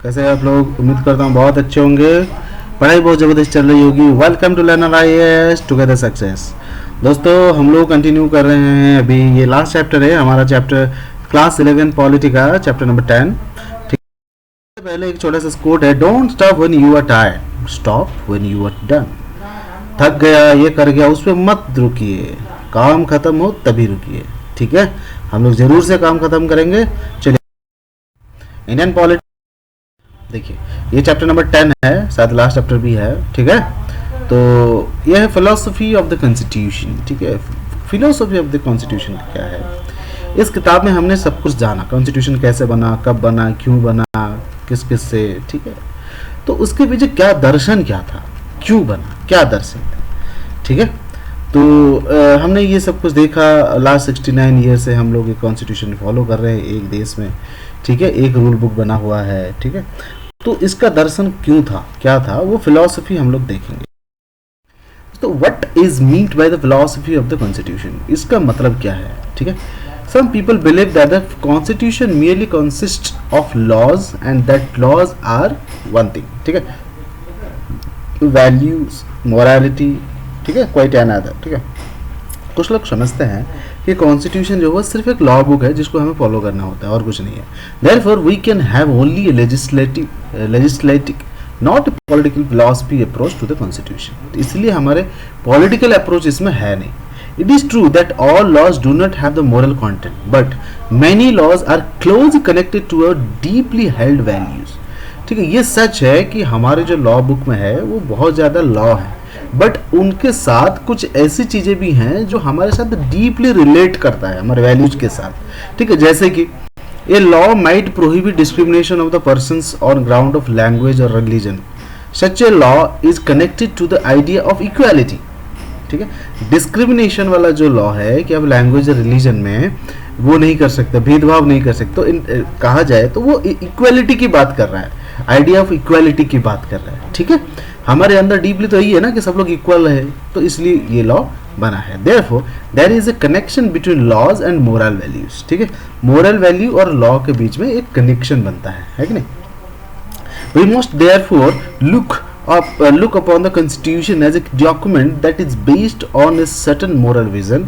कैसे हैं आप लोग? उम्मीद करता हूँ बहुत अच्छे होंगे। पढ़ाई बहुत ज़बरदस्त चल रही होगी। Welcome to learner IAS together success. दोस्तों हम लोग कंटिन्यू कर रहे हैं। अभी ये लास्ट चैप्टर है हमारा, चैप्टर क्लास 11 पॉलिटी का चैप्टर नंबर 10। ठीक है, पहले एक छोटा सा कोट है, don't stop when you are tired, stop when you are done. थक गया, ये कर गया, उस पर मत रुकिए, काम खत्म हो तभी रुकिए। ठीक है, हम लोग जरूर से काम खत्म करेंगे। चलिए, इंडियन पॉलिटी देखिए, ये चैप्टर नंबर 10 है, शायद लास्ट चैप्टर भी है। ठीक है, तो ये है फिलोसफी ऑफ द कॉन्स्टिट्यूशन। ठीक है, फिलोसफी ऑफ द कॉन्स्टिट्यूशन क्या है? इस किताब में हमने सब कुछ जाना, कॉन्स्टिट्यूशन कैसे बना, कब बना, क्यों बना, किस किस से। ठीक है, तो उसके पीछे क्या दर्शन क्या था, क्यों बना, क्या दर्शन था। ठीक है, तो हमने ये सब कुछ देखा। लास्ट 69 ईयर से हम लोग ये कॉन्स्टिट्यूशन फॉलो कर रहे हैं एक देश में। ठीक है, एक रूल बुक बना हुआ है। ठीक है, तो इसका दर्शन क्यों था, क्या था, वो फिलॉसफी हम लोग देखेंगे। तो what is meant by the philosophy of the constitution, इसका मतलब क्या है? ठीक है, some people believe that the constitution merely consists of laws and that laws are one thing. ठीक है, वैल्यूज, मोरालिटी, ठीक है, क्वाइट अनदर। ठीक है, कुछ लोग समझते हैं कि कॉन्स्टिट्यूशन जो है सिर्फ एक लॉ बुक है जिसको हमें फॉलो करना होता है और कुछ नहीं है। Therefore we can have only legislative not political philosophy approach to the constitution. इसलिए हमारे पॉलिटिकल अप्रोच इसमें है नहीं। It is true that all laws do not have the moral content, but many laws are close connected to our deeply held values. ठीक है, ये सच है कि हमारे जो लॉ बुक में है वो बहुत ज़्यादा लॉ है, बट उनके साथ कुछ ऐसी चीज़ें भी हैं जो हमारे साथ डीपली रिलेट करता है हमारे वैल्यूज के साथ। ठीक है, जैसे कि a law might prohibit discrimination of the persons on ground of language और religion. Such a law is connected to the idea of equality. ठीक है, डिस्क्रिमिनेशन वाला जो लॉ है कि आप लैंग्वेज और रिलीजन में वो नहीं कर सकते, भेदभाव नहीं कर सकते, तो कहा जाए तो वो इक्वालिटी की बात कर रहा है, आइडिया ऑफ इक्वालिटी की बात कर रहा है। ठीक है, हमारे अंदर डीपली तो यही है ना कि सब लोग इक्वल है, तो इसलिए ये लॉ बना है। Therefore there is a connection between laws and moral values. ठीक है, मोरल वैल्यू और लॉ के बीच में एक कनेक्शन बनता है कि नहीं? We must therefore look upon the constitution as a document that is based on a certain moral vision.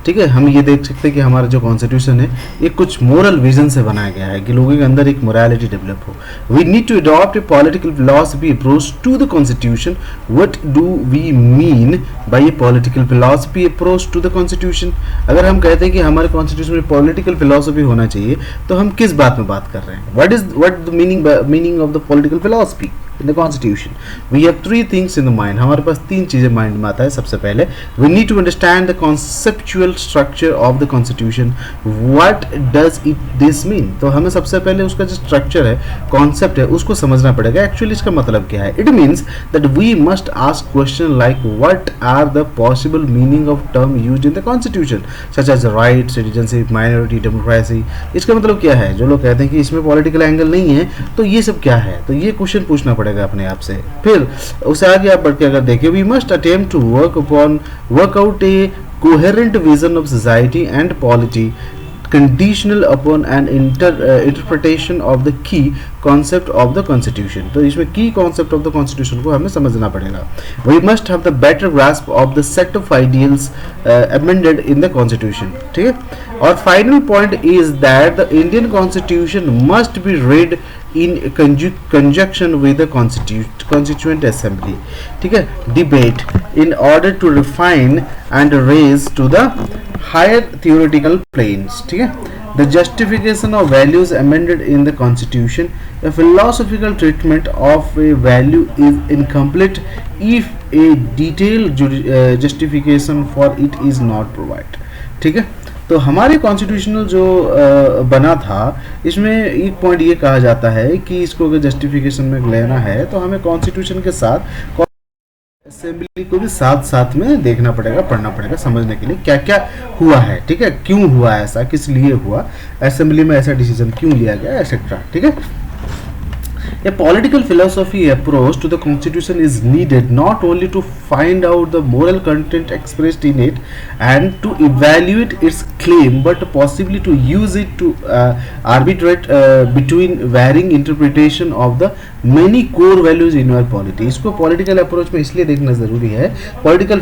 ठीक है, हम ये देख सकते हैं कि हमारा जो कॉन्स्टिट्यूशन है ये कुछ मोरल विजन से बनाया गया है कि लोगों के अंदर एक मोरालिटी डेवलप हो। We need to adopt a political philosophy approach to the constitution. What do we mean by a political philosophy approach to the constitution? अगर हम कहते हैं कि हमारे कॉन्स्टिट्यूशन में पॉलिटिकल फिलॉसफी होना चाहिए, तो हम किस बात में बात कर रहे हैं? What the meaning of the political philosophy in the constitution? We have three things in the mind. हमारे पास तीन चीजें माइंड में आता है। सबसे पहले we need to understand the conceptual structure of the constitution. What does this mean? तो हमें सबसे पहले उसका जो स्ट्रक्चर है, कॉन्सेप्ट है, उसको समझना पड़ेगा। एक्चुअली इसका मतलब क्या है? It means that we must ask question like what are the possible meaning of term used in the constitution such as right, citizenship, minority, democracy. इसका मतलब क्या है? जो लोग कहते हैं कि इसमें पॉलिटिकल एंगल नहीं है, तो ये सब क्या है? तो ये क्वेश्चन पूछना पड़ेगा अपने आप से। फिर उसे आगे आप बढ़ के अगर देखें, we must attempt to work out a coherent vision of society and polity conditional upon an interpretation of the key concept of the constitution. तो इसमें key concept of the constitution को हमें समझना पड़ेगा। We must have the better grasp of the set of ideals amended in the constitution. ठीक है, और final point is that the Indian constitution must be read in conjunction with the constituent assembly. ठीक है, debate in order to refine and raise to the higher theoretical planes. ठीक है, the justification of values amended in the constitution. A philosophical treatment of a value is incomplete if a detailed justification for it is not provided. ठीक है, तो हमारे constitutional जो बना था, इसमें एक पॉइंट ये कहा जाता है कि इसको अगर जस्टिफिकेशन में लेना है तो हमें कॉन्स्टिट्यूशन के साथ असेंबली को भी साथ साथ में देखना पड़ेगा, पढ़ना पड़ेगा, समझने के लिए क्या क्या हुआ है। ठीक है, क्यों हुआ ऐसा, किस लिए हुआ, असेंबली में ऐसा डिसीजन क्यों लिया गया, एक्सेट्रा। ठीक है, A political philosophy approach to the constitution is needed not only to find out the moral content expressed in it and to evaluate its claim, but possibly to use it to arbitrate between varying interpretation of the many core values in our polity. इसको political approach में इसलिए देखना ज़रूरी है, political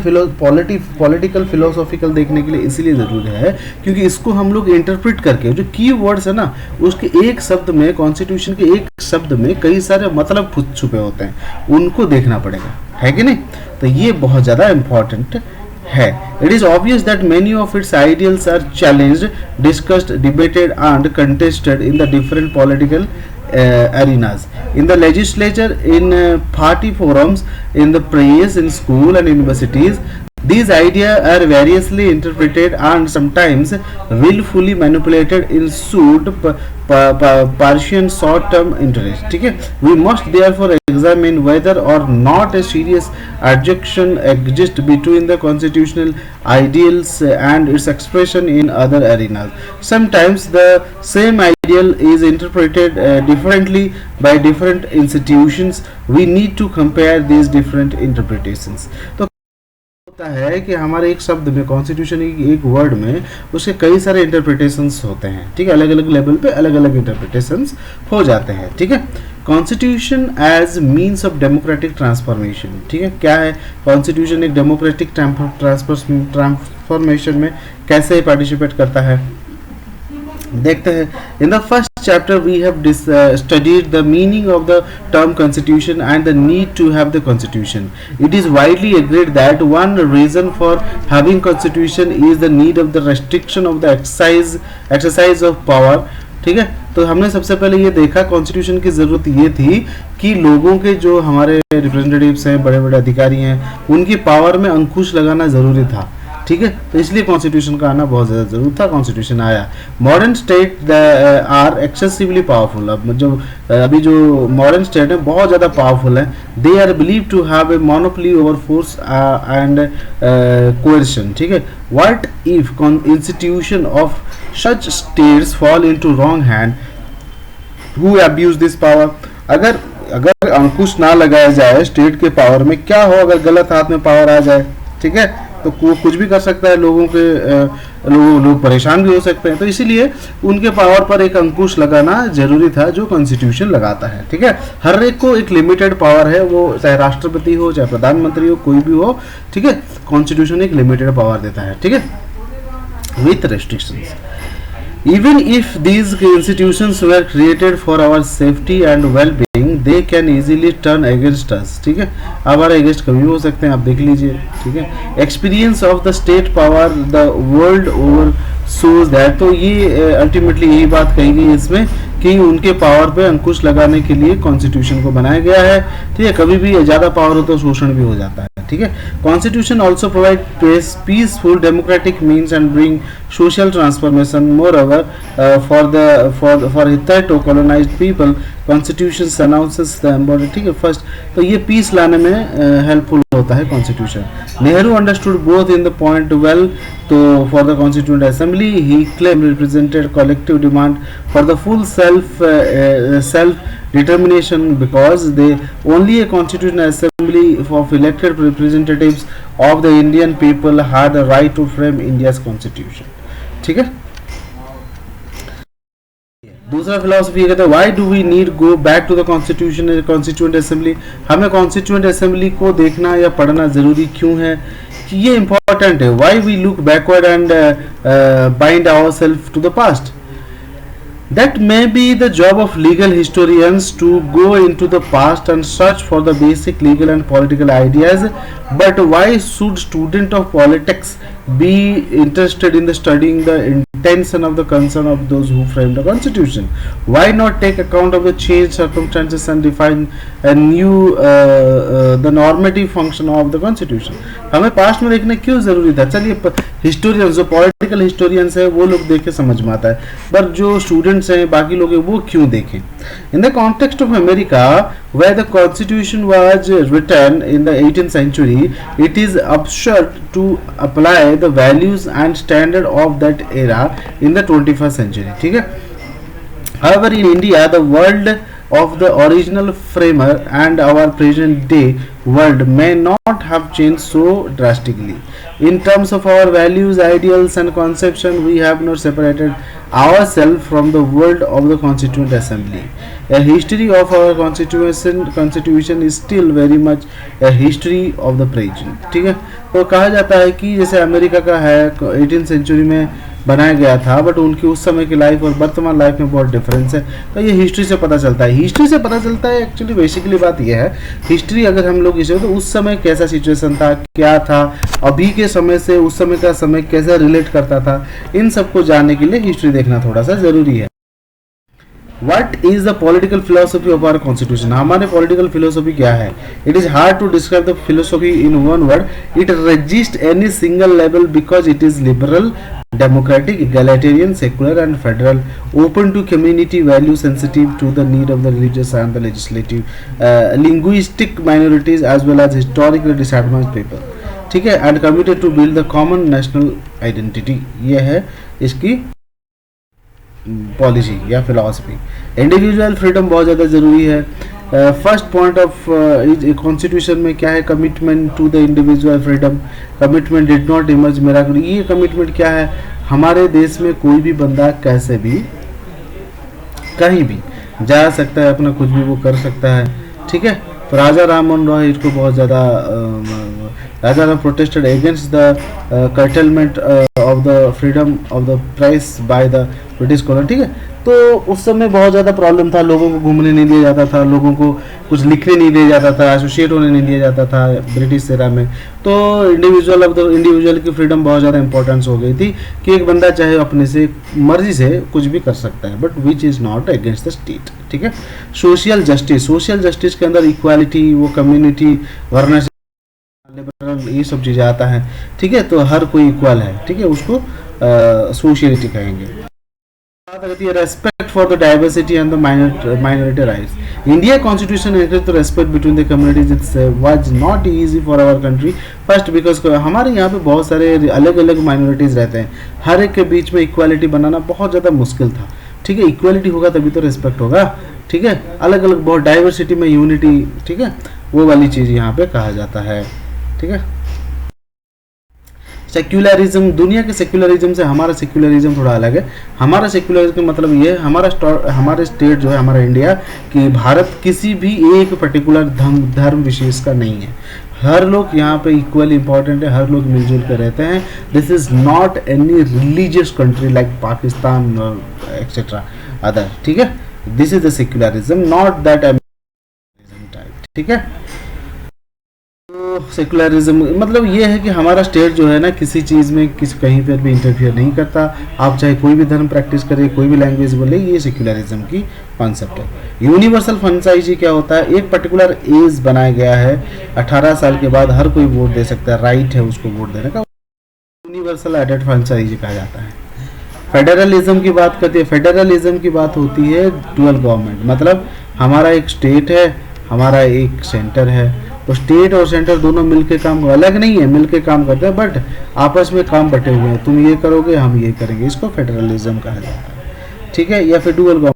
philosophical देखने के लिए इसलिए ज़रूरी है क्योंकि इसको हम लोग इंटरप्रेट करके जो की वर्ड्स है ना, उसके एक शब्द में, कॉन्स्टिट्यूशन के एक शब्द में कई सारे मतलब छुपे होते हैं, उनको देखना पड़ेगा, है कि नहीं? तो ये बहुत ज़्यादा इम्पॉर्टेंट है. It is obvious that many of its ideals are challenged, discussed, debated and contested in the different political arenas, in the legislature, in party forums, in the press, in school and universities. These ideas are variously interpreted and sometimes willfully manipulated in suit partisan short-term interest. ठीक है, we must therefore examine whether or not a serious adjunction exists between the constitutional ideals and its expression in other arenas. Sometimes the same ideal is interpreted differently by different institutions. We need to compare these different interpretations. तो होता है कि हमारे एक शब्द में, constitution एक word में, उसके कई सारे इंटरप्रिटेशंस होते हैं. ठीक है, अलग अलग लेवल पे अलग अलग इंटरप्रिटेशंस हो जाते हैं. ठीक है, constitution as means of democratic transformation. ठीक है, क्या है कॉन्स्टिट्यूशन? एक डेमोक्रेटिक ट्रांसफॉर्मेशन में कैसे पार्टिसिपेट करता है, देखते हैं. In the first chapter we have studied the meaning of the term constitution and the need to have the constitution. It is widely agreed that one reason for having constitution is the need of the restriction of the exercise of power. ठीक है, तो हमने सबसे पहले ये देखा constitution की ज़रूरत ये थी कि लोगों के जो हमारे रिप्रेजेंटेटिव्स हैं, बड़े बड़े अधिकारी हैं, उनकी पावर में अंकुश लगाना ज़रूरी था. ठीक है, तो इसलिए कॉन्स्टिट्यूशन का आना बहुत ज़्यादा जरूरी था. कॉन्स्टिट्यूशन आया. Modern state are excessively powerful. अब जो अभी जो मॉडर्न स्टेट है बहुत ज़्यादा पावरफुल है. They are believe to have a monopoly over force and coercion. ठीक है, what if institution of such states fall into wrong hand who abuse this power. अगर अंकुश ना लगाया जाए स्टेट के पावर में, क्या हो अगर गलत हाथ में पावर आ जाए. ठीक है, तो कुछ भी कर सकता है, लोग परेशान भी हो सकते हैं. तो इसीलिए उनके पावर पर एक अंकुश लगाना जरूरी था, जो कॉन्स्टिट्यूशन लगाता है. ठीक है, हर एक को एक लिमिटेड पावर है, वो चाहे राष्ट्रपति हो, चाहे प्रधानमंत्री हो, कोई भी हो. ठीक है, कॉन्स्टिट्यूशन एक लिमिटेड पावर देता है. ठीक है, with restrictions. Even if these institutions were created for our safety and well-being, they can easily turn against us. ठीक है, हमारे अगेंस्ट कभी हो सकते हैं, आप देख लीजिए. ठीक है, experience of the state power the world over shows that. तो ये अल्टीमेटली यही बात कही गई इसमें कि उनके पावर पे अंकुश लगाने के लिए कॉन्स्टिट्यूशन को बनाया गया है. ठीक है, कभी भी ज़्यादा पावर हो तो शोषण भी हो जाता है. ठीक है, constitution also provide peaceful democratic means and bring social transformation. Moreover for हिथाइटो colonised people constitution announces the important. ठीक है, फर्स्ट तो ये पीस लाने में हेल्पफुल होता है constitution. Nehru understood both in the point well. तो for the constituent assembly he claim represented collective demand for the full self determination because they only a constitutional assembly of elected representatives of the Indian people had the right to frame India's constitution. ठीक है, दूसरा philosophy कहता है why do we need go back to the constitution constituent assembly. हमें constituent assembly को देखना या पढ़ना जरूरी क्यों है कि ये इंपॉर्टेंट है. Why we look backward and bind ourselves to the past. That may be the job of legal historians to go into the past and search for the basic legal and political ideas, but why should student of politics be interested in the studying the intention of the concern of those who framed the constitution? Why not take account of the changed circumstances and define a new the normative function of the constitution? हमें past में देखना क्यों जरूरी था. चलिए historians, जो political historians है वो लोग देख के समझ में आता है, पर जो स्टूडेंट्स हैं, बाकी लोग हैं, वो क्यों देखें. In the context of America where the constitution was written in the 18th century, it is absurd to apply the values and standard of that era in the 21st century. ठीक है, however in India the world of the original framer and our present day world may not have changed so drastically. In terms of our values, ideals, and conception, we have not separated ourselves from the world of the Constituent Assembly. A history of our constitution is still very much a history of the present. ठीक है, तो कहा जाता है कि जैसे America का है 18th सेंचुरी में बनाया गया था, बट उनकी उस समय की लाइफ और वर्तमान लाइफ में बहुत डिफरेंस है. तो ये हिस्ट्री से पता चलता है. हिस्ट्री से पता चलता है एक्चुअली बेसिकली बात ये है, हिस्ट्री अगर हम लोग इसे तो उस समय कैसा सिचुएशन था, क्या था, अभी के समय से उस समय का समय कैसे रिलेट करता था, इन सबको जानने के लिए हिस्ट्री देखना थोड़ा सा ज़रूरी है. What is the political philosophy of our constitution? हमारे political philosophy क्या है? It is hard to describe the philosophy in one word. It resists any single label because it is liberal, democratic, egalitarian, secular, and federal, open to community value, sensitive to the need of the religious and the legislative, linguistic minorities as well as historically disadvantaged people. ठीक है, and committed to build the common national identity. ये है इसकी policy या philosophy. Individual freedom बहुत ज़्यादा ज़रूरी है. फर्स्ट पॉइंट ऑफ कॉन्स्टिट्यूशन में क्या है? Commitment to the individual freedom. Commitment did not emerge miraculously. ये कमिटमेंट क्या है? हमारे देश में कोई भी बंदा कैसे भी कहीं भी जा सकता है, अपना कुछ भी वो कर सकता है. ठीक है, तो राजा राममोहन रॉय इसको बहुत ज़्यादा Raja Ram protested against the curtailment of the freedom of the press by the British colony. ठीक है, तो उस समय बहुत ज़्यादा प्रॉब्लम था. लोगों को घूमने नहीं दिया जाता था, लोगों को कुछ लिखने नहीं दिया जाता था, एसोसिएट होने नहीं दिया जाता था ब्रिटिश एरा में. तो इंडिविजुअल की फ्रीडम बहुत ज़्यादा इंपॉर्टेंस हो गई थी कि एक बंदा चाहे अपने से मर्जी से कुछ भी कर सकता है, but which is not against the state. ठीक है, सोशल जस्टिस के अंदर इक्वालिटी, वो कम्युनिटी, वरना लिबरल, ये सब चीज़ें आता है. ठीक है, तो हर कोई इक्वल है. ठीक है, उसको सोशलिटी कहेंगे. बात आती है respect for the diversity and the minority rights. India constitution encourages the respect between the communities. It was not easy for our country first because हमारे यहाँ पे बहुत सारे अलग अलग माइनॉरिटीज़ रहते हैं. हर एक के बीच में इक्वालिटी बनाना बहुत ज़्यादा मुश्किल था. ठीक है, इक्वालिटी होगा तभी तो रिस्पेक्ट होगा. ठीक है, अलग अलग बहुत डाइवर्सिटी में यूनिटी. ठीक है, वो वाली चीज़ यहाँ पे कहा जाता है. ठीक है, सेक्युलरिज्म. दुनिया के सेक्युलरिज्म से हमारा सेक्युलरिज्म थोड़ा अलग है. हमारा सेक्युलरिज्म का मतलब ये है, हमारे स्टेट जो है, हमारा इंडिया कि भारत किसी भी एक पर्टिकुलर धर्म विशेष का नहीं है. हर लोग यहाँ पे इक्वली इंपॉर्टेंट है, हर लोग मिलजुल कर रहते हैं. This is not any religious country like Pakistan etcetera other. ठीक है, this is the secularism, not that type. ठीक है, सेकुलरिज्म मतलब ये है कि हमारा स्टेट जो है ना, किसी चीज़ में कहीं पर भी इंटरफियर नहीं करता. आप चाहे कोई भी धर्म प्रैक्टिस करें, कोई भी लैंग्वेज बोले, ये सेकुलरिज्म की कॉन्सेप्ट है. यूनिवर्सल फ्रेंचाइजी क्या होता है? एक पर्टिकुलर एज बनाया गया है, 18 साल के बाद हर कोई वोट दे सकता है, राइट है उसको वोट देने का. यूनिवर्सल एडेड फ्रेंचाइजी कहा जाता है. फेडरलिज्म की बात करते हैं. फेडरलिज्म की बात होती है डुअल गवर्नमेंट. मतलब हमारा एक स्टेट है, हमारा एक सेंटर है, तो स्टेट और सेंटर दोनों मिलके काम, अलग नहीं है, मिलके काम करते हैं, बट आपस में काम बटे हुए हैं. तुम ये करोगे, हम ये करेंगे, इसको फेडरलिज्म कहा जाता है. ठीक है, या फिर डुअल गवर्नमेंट.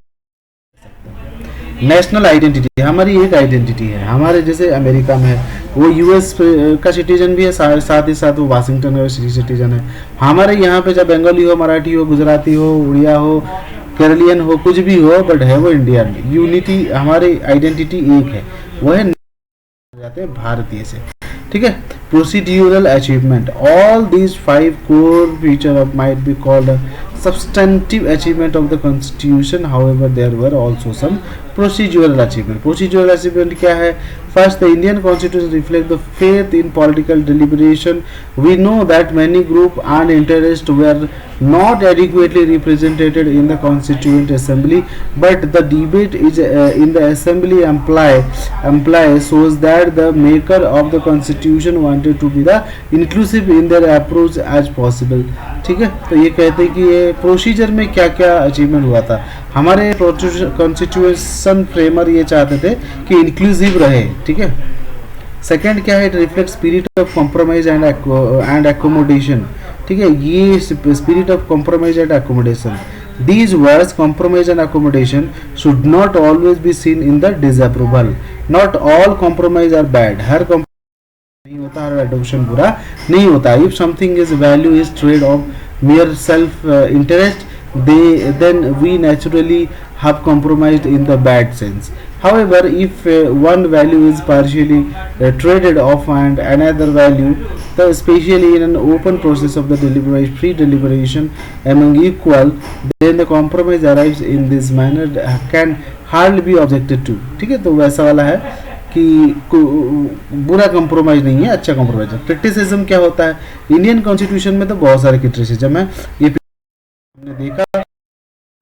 नेशनल आइडेंटिटी, हमारी एक आइडेंटिटी है. हमारे जैसे अमेरिका में है, वो यूएस का सिटीजन भी है, साथ ही साथ वो वाशिंगटन का सिटीजन है. हमारे यहाँ पे चाहे बंगाली हो, मराठी हो, गुजराती हो, उड़िया हो, केरलियन हो, कुछ भी हो, बट है वो इंडिया में. यूनिटी, हमारी आइडेंटिटी एक है, वो है जाते हैं भारतीय से. ठीक है, procedural achievement. All these 5 core feature of might be called substantive achievement of the constitution. However, there were also some procedural achievement. Procedural achievement क्या है? First, the Indian constitution reflects the faith in political deliberation. We know that many groups and interests were not adequately represented in the constituent assembly, but the debate is in the assembly imply shows that the maker of the constitution wanted to be the inclusive in their approach as possible. ठीक है, तो ये कहते हैं कि ये procedure में क्या क्या अचीवमेंट हुआ था. हमारे कॉन्स्टिट्यूशन फ्रेमर ये चाहते थे कि इंक्लूसिव रहे. ठीक है, सेकंड क्या है? It reflect spirit of compromise and accommodation. ठीक है, ये spirit of compromise and accommodation. These words, compromise and accommodation, should not always be seen in the disapproval. Not all compromise are bad. Her compromise नहीं होता, हर adoption बुरा नहीं होता. If something is value is trade of mere self interest, then we naturally have compromised in the bad sense. However, if one value is partially traded off and another value, especially in an open process of the free deliberation among equal, then the compromise arrives in this manner can hardly be objected to. ठीक है, तो वैसा वाला है कि बुरा compromise नहीं है, अच्छा कंप्रोमाइज है. क्रिटिसिज्म क्या होता है? इंडियन कॉन्स्टिट्यूशन में तो बहुत सारे क्रिटिसिज्म है, ये हमने देखा,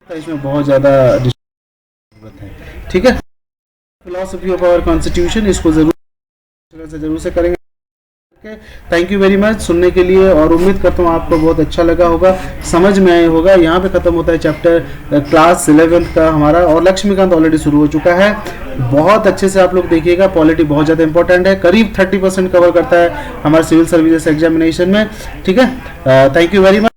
इसमें बहुत ज़्यादा जरूरत है. ठीक है, फिलॉसफी ऑफ आवर कॉन्स्टिट्यूशन, इसको जरूर से करेंगे. थैंक यू वेरी मच सुनने के लिए, और उम्मीद करता हूँ आपको बहुत अच्छा लगा होगा, समझ में आया होगा. यहाँ पे खत्म होता है चैप्टर क्लास 11th का हमारा, और लक्ष्मीकांत ऑलरेडी शुरू हो चुका है. बहुत अच्छे से आप लोग देखिएगा, पॉलिटी बहुत ज़्यादा इंपॉर्टेंट है, करीब 30% कवर करता है हमारे सिविल सर्विसेज एग्जामिनेशन में. ठीक है, थैंक यू वेरी मच.